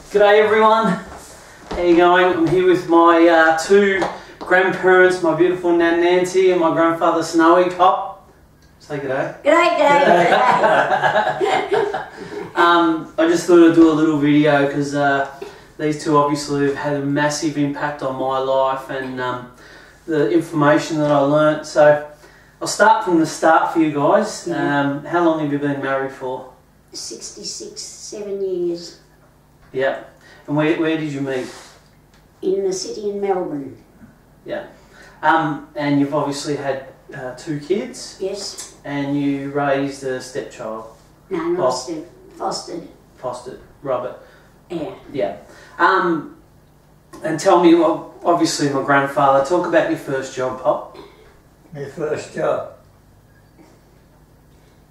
G'day everyone, how you going? I'm here with my two grandparents, my beautiful Nan Nancy and my grandfather Snowy. Pop, say g'day. G'day. I just thought I'd do a little video because these two obviously have had a massive impact on my life and the information that I learnt. So I'll start from the start for you guys. How long have you been married for? 7 years. Yeah. And where did you meet? In the city in Melbourne. Yeah. And you've obviously had 2 kids. Yes. And you raised a stepchild. No, not fostered. Fostered, Robert. Yeah. Yeah. And tell me, well, obviously my grandfather, talk about your first job, Pop. My first job?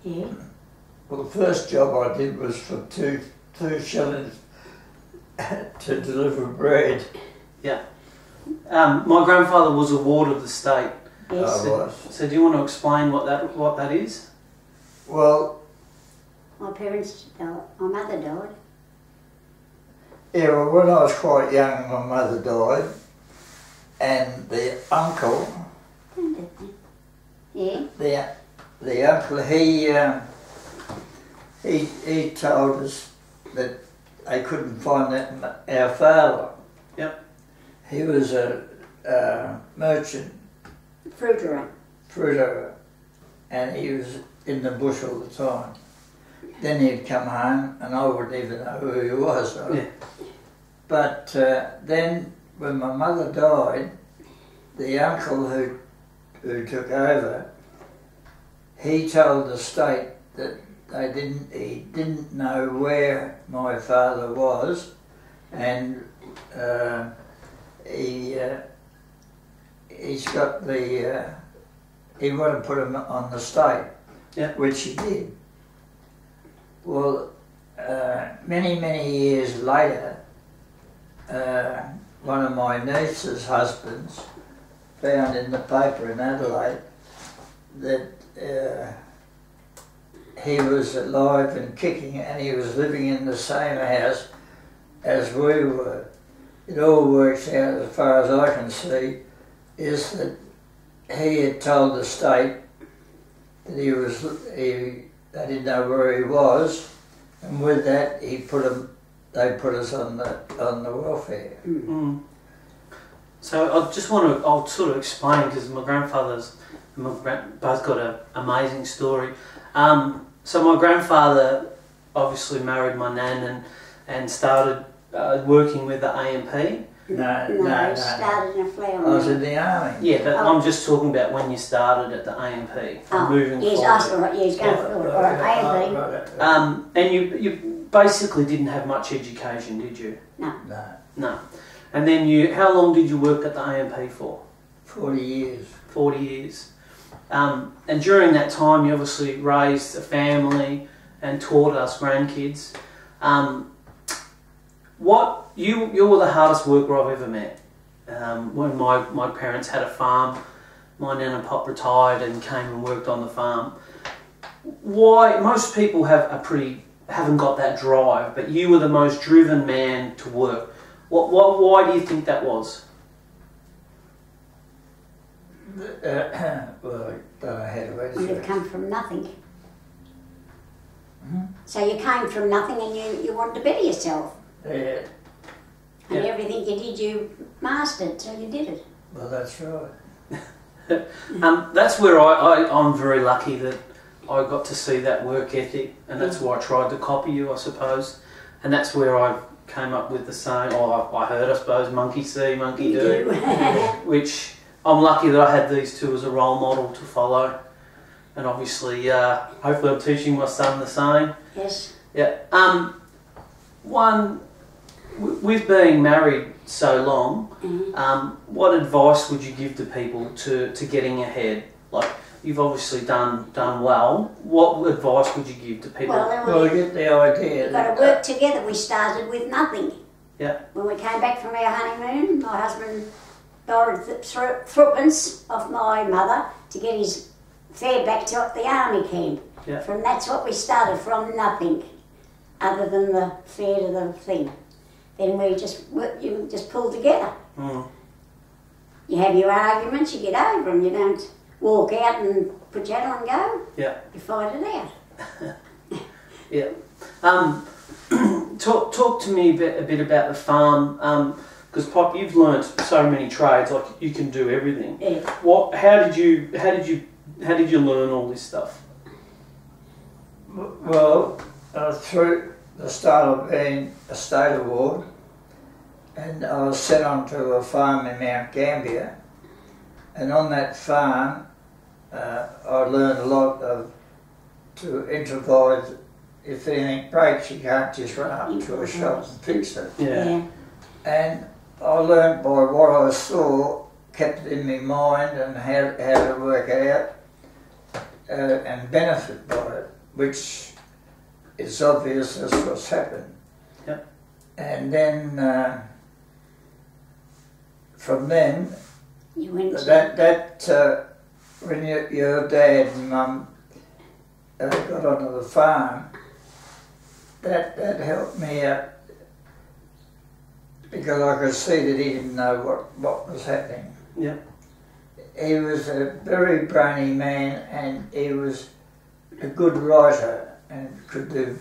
Yeah. Well, the first job I did was for two shillings to deliver bread. Yeah. My grandfather was a ward of the state. Yes. So do you want to explain what that is? Well, My parents died. My mother died. yeah, well, when I was quite young, my mother died, and the uncle, Yeah. the uncle, he told us that they couldn't find our father. Yep. He was a merchant, Fruiterer. and he was in the bush all the time. Then he'd come home and I wouldn't even know who he was. Yeah. But then when my mother died, the uncle who took over, he told the state that he didn't know where my father was, and he's got he wanted to put him on the state, yeah, which he did. Well, many years later, one of my niece's husbands found in the paper in Adelaide that he was alive and kicking, and he was living in the same house as we were. It all works out, as far as I can see, is that he had told the state that they didn't know where he was, and with that they put us on the welfare. Mm. So I'll sort of explain, because my grandfather's both got an amazing story. So my grandfather obviously married my nan and started working with the AMP. No. Started in a flower. I was in the army. Yeah, but I'm just talking about when you started at the AMP. Moving yes, forward. that's all right. Yes, going forward. All right, AMP. And you basically didn't have much education, did you? No. And then how long did you work at the AMP for? 40 years. 40 years. And during that time, you obviously raised a family and taught us grandkids. You were the hardest worker I've ever met. When my parents had a farm, my nan and pop retired and came and worked on the farm. Why? Most people haven't got that drive, but you were the most driven man to work. Why do you think that was? Well, I don't know how to answer. You've come from nothing. So you came from nothing and you wanted to better yourself. Yeah. And everything you did, you mastered, so you did it. Well, that's right. That's where I'm very lucky that I got to see that work ethic, and that's why I tried to copy you, I suppose. And that's where I came up with the saying, I heard, I suppose, monkey see, monkey do, which I'm lucky that I had these two as a role model to follow. And obviously, hopefully I'm teaching my son the same. Yes. Yeah. With being married so long, what advice would you give to people to getting ahead? Like, you've obviously done well. What advice would you give to people? Well, you get the idea. You've got to work together. We started with nothing. Yeah. When we came back from our honeymoon, my husband borrowed threepence off my mother to get his fare back to the army camp. Yeah. That's what we started, from nothing, other than the fare to the thing. then we just you just pull together. Mm. You have your arguments, you get over them. You don't walk out and put your hat on and go. Yeah. You fight it out. Yeah. Talk to me a bit about the farm, because Pop, you've learnt so many trades. Like you can do everything. Yeah. How did you learn all this stuff? Well, through the start of being a state award, and I was sent on to a farm in Mount Gambier, and on that farm I learned a lot to improvise. If anything breaks, you can't just run up to a shop and fix it. Yeah. And I learned by what I saw, kept it in my mind, and how to work it out and benefit by it, which is obvious that's what's happened. Yep. And then from then, You went when your dad and mum got onto the farm, that helped me out, because I could see that he didn't know what was happening. Yeah. He was a very brainy man, and he was a good writer and could do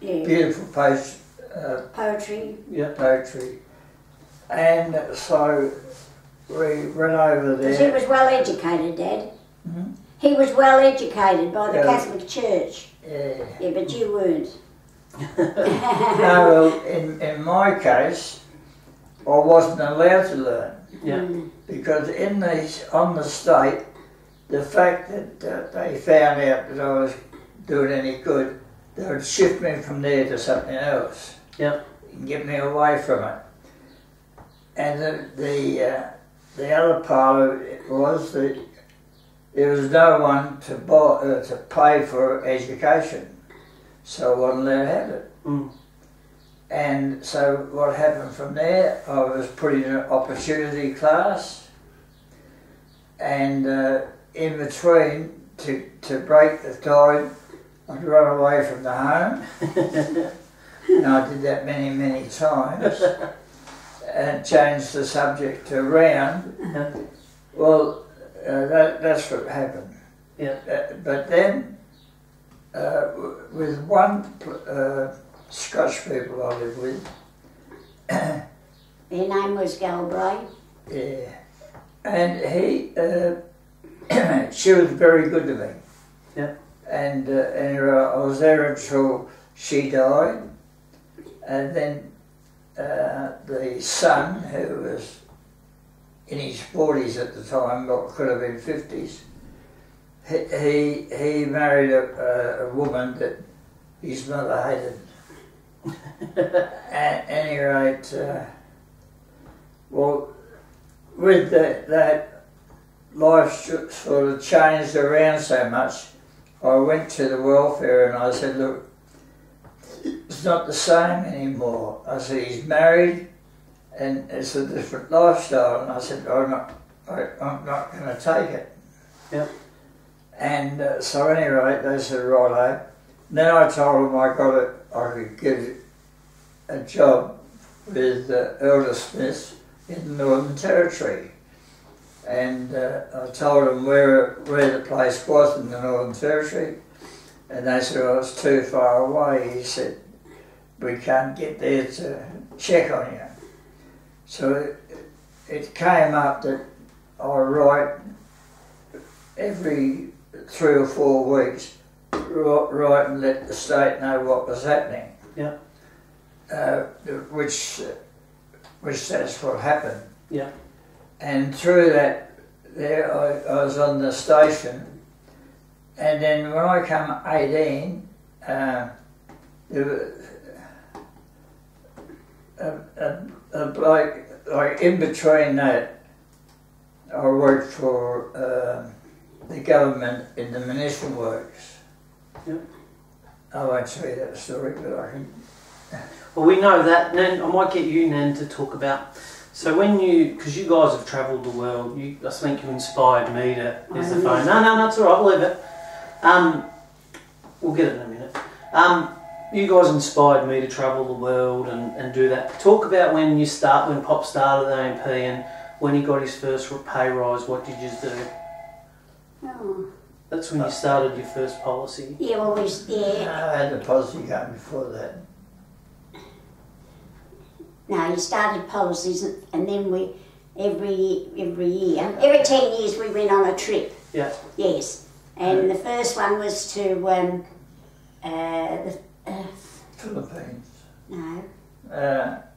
beautiful poetry. Yeah. poetry. And so we went over there. Because he was well educated, Dad. Hmm? He was well educated by the Yeah. Catholic Church. Yeah. Yeah, but you weren't. No, well, in my case, I wasn't allowed to learn. Yeah. Because on the state, the fact that they found out that I was doing any good, they would shift me from there to something else. Yeah. And get me away from it. And the other part of it was that there was no one to pay for education, so I wasn't allowed to have it. Mm. And so what happened from there, I was put in an opportunity class, and in between, to break the tide, I'd run away from the home, and I did that many, many times, and changed the subject around. Well, that's what happened. Yeah. But then, with one Scotch people I lived with, Their name was Galbraith. yeah, and she was very good to me. Yeah. And anyway, I was there until she died, and then the son, who was in his 40s at the time, but could have been 50s, he married a woman that his mother hated. At any rate, well, with that life sort of changed around so much, I went to the welfare and I said, look, it's not the same anymore. I said, he's married and it's a different lifestyle. And I said, I'm not going to take it. Yeah. And so anyway, they said, righto. Then I told them I could get a job with Elder Smith in the Northern Territory. And I told them where the place was in the Northern Territory, and they said, well, it's too far away. He said, we can't get there to check on you. So it came up that I write every 3 or 4 weeks, write and let the state know what was happening. Yeah. Which that's what happened. Yeah. And through that, there I was on the station, and then when I come 18, there was a bloke, like in between that, I worked for the government in the munition works. Yep. I won't tell you that story, but I can. Well, we know that. Nan, I might get you, Nan, to talk about. So when because you guys have travelled the world, I think you inspired me to. There's the phone. No, it's all right. I'll leave it. We'll get it in a minute. You guys inspired me to travel the world and do that. Talk about when Pop started at AMP and when he got his first pay rise. What did you do? Oh. That's when you started your first policy. Yeah, well, I had the policy going before that. No, you started policies, and then every year, every 10 years we went on a trip. Yeah. Yes, and the first one was to Philippines. No.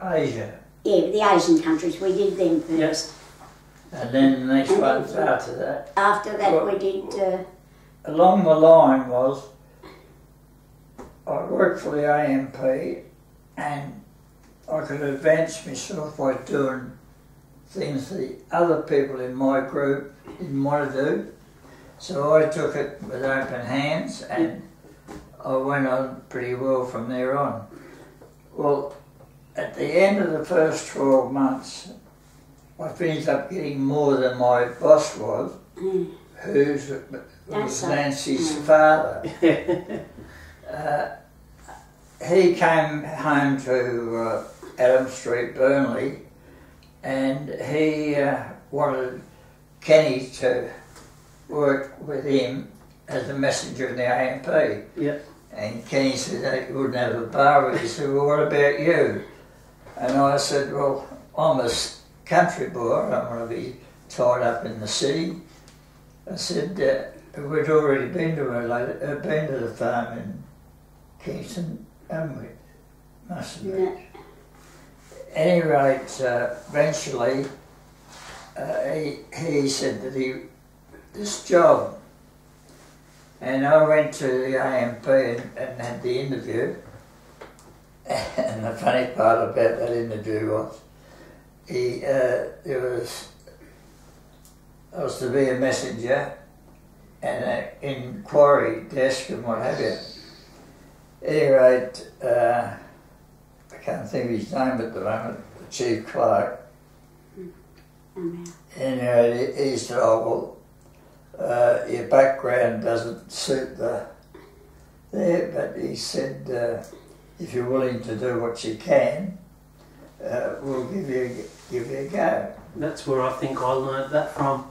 Asia. Yeah, the Asian countries. We did them first. Yes. And then the next one's after that. After that, well, we did. Along the line was I worked for the AMP and I could advance myself by doing things the other people in my group didn't want to do. So I took it with open hands and I went on pretty well from there on. Well, at the end of the first 12 months, I finished up getting more than my boss was, who was Nancy's father. He came home to Adam Street, Burnley, and he wanted Kenny to work with him as a messenger in the AMP. Yeah. And Kenny said that he wouldn't have a bar. He said, well, what about you? And I said, well, I'm a country boy. I don't want to be tied up in the city. I said, we'd already been to the farm in Kingston, haven't we? Must have been. No. At any rate, eventually, he said that this job, and I went to the AMP and had the interview. And the funny part about that interview was, I was to be a messenger and an inquiry desk and what have you. At any rate, I can't think of his name at the moment, the chief clerk. Anyway, he said, oh, well, your background doesn't suit there, but he said, if you're willing to do what you can, we'll give you a go. That's where I think I learnt that from.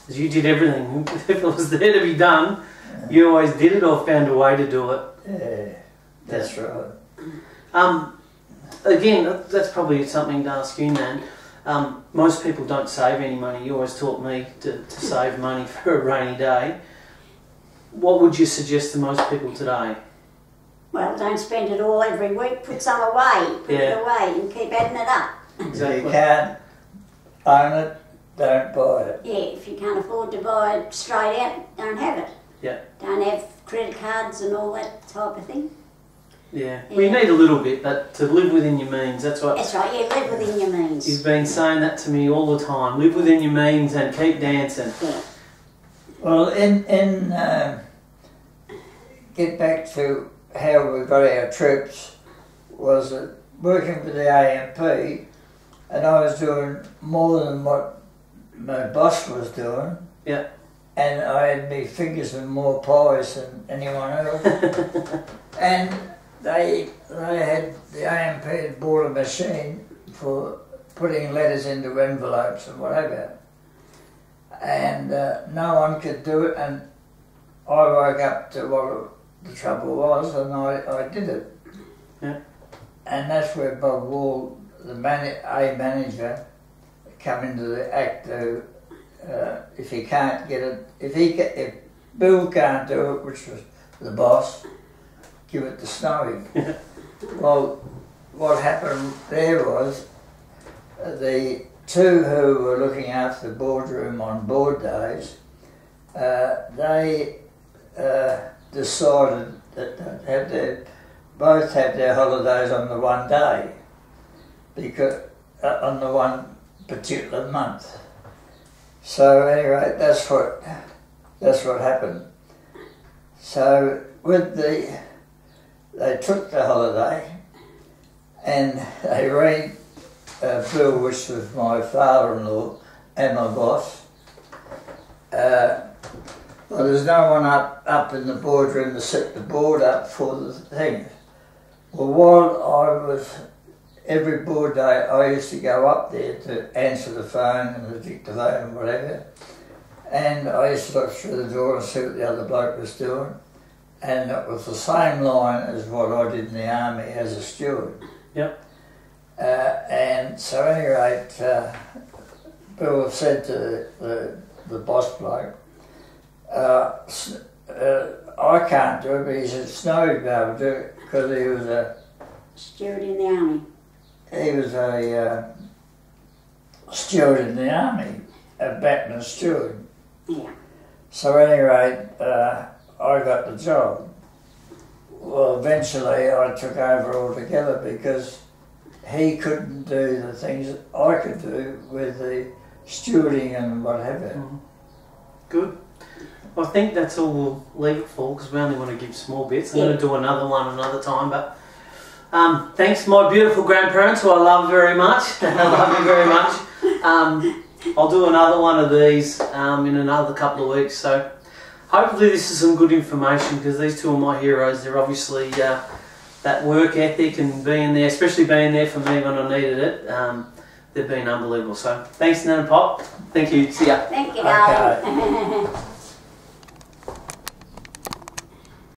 Because you did everything. If it was there to be done, you always did it or found a way to do it. Yeah, that's right. Again, that's probably something to ask you, Nan. Most people don't save any money. You always taught me to save money for a rainy day. What would you suggest to most people today? Well, don't spend it all every week. Put some away. Put it away and keep adding it up. Exactly. If you can't own it, don't buy it. Yeah, if you can't afford to buy it straight out, don't have it. Yeah. Don't have credit cards and all that type of thing. Yeah. Well, you need a little bit, but to live within your means, that's what... That's right, yeah, live within your means. He's been saying that to me all the time. Live within your means and keep dancing. Yeah. Well, get back to how we got our trips, was working for the AMP, and I was doing more than what my boss was doing. Yeah. And I had me fingers in more pies than anyone else. And they had, the AMP had bought a machine for putting letters into envelopes and whatever. And no one could do it, and I woke up to what the trouble was, and I did it. Yeah. And that's where Bob Wall, the manager, come into the act to, if he can't get it, if Bill can't do it, which was the boss, give it to Snowy. Well, what happened there was the two who were looking after the boardroom on board days, they decided that they'd both have their holidays on the one day, because on the one particular month. So anyway, that's what happened. So they took the holiday and they rang Bill, which was my father-in-law and my boss. Well, there's no one up in the boardroom to set the board up for the thing. Well, while I was, every board day, I used to go up there to answer the phone and the dictaphone and whatever. And I used to look through the door and see what the other bloke was doing. And it was the same line as what I did in the army as a steward. Yep. And so at any rate, Bill said to the boss bloke, I can't do it, but he said Snow would be able to do it because he was a Steward in the army. He was a steward in the army, a battalion steward. Yeah. So at any rate, I got the job. Well, eventually I took over altogether because he couldn't do the things that I could do with the stewarding and what have you. Good. I think that's all we'll leave it for because we only want to give small bits. I'm going to do another one another time, but thanks my beautiful grandparents who I love very much. I love you very much. I'll do another one of these in another couple of weeks, so hopefully this is some good information because these two are my heroes. They're obviously that work ethic and being there, especially being there for me when I needed it. They've been unbelievable. So thanks, Nan and Pop. Thank you. See ya. Thank you, darling.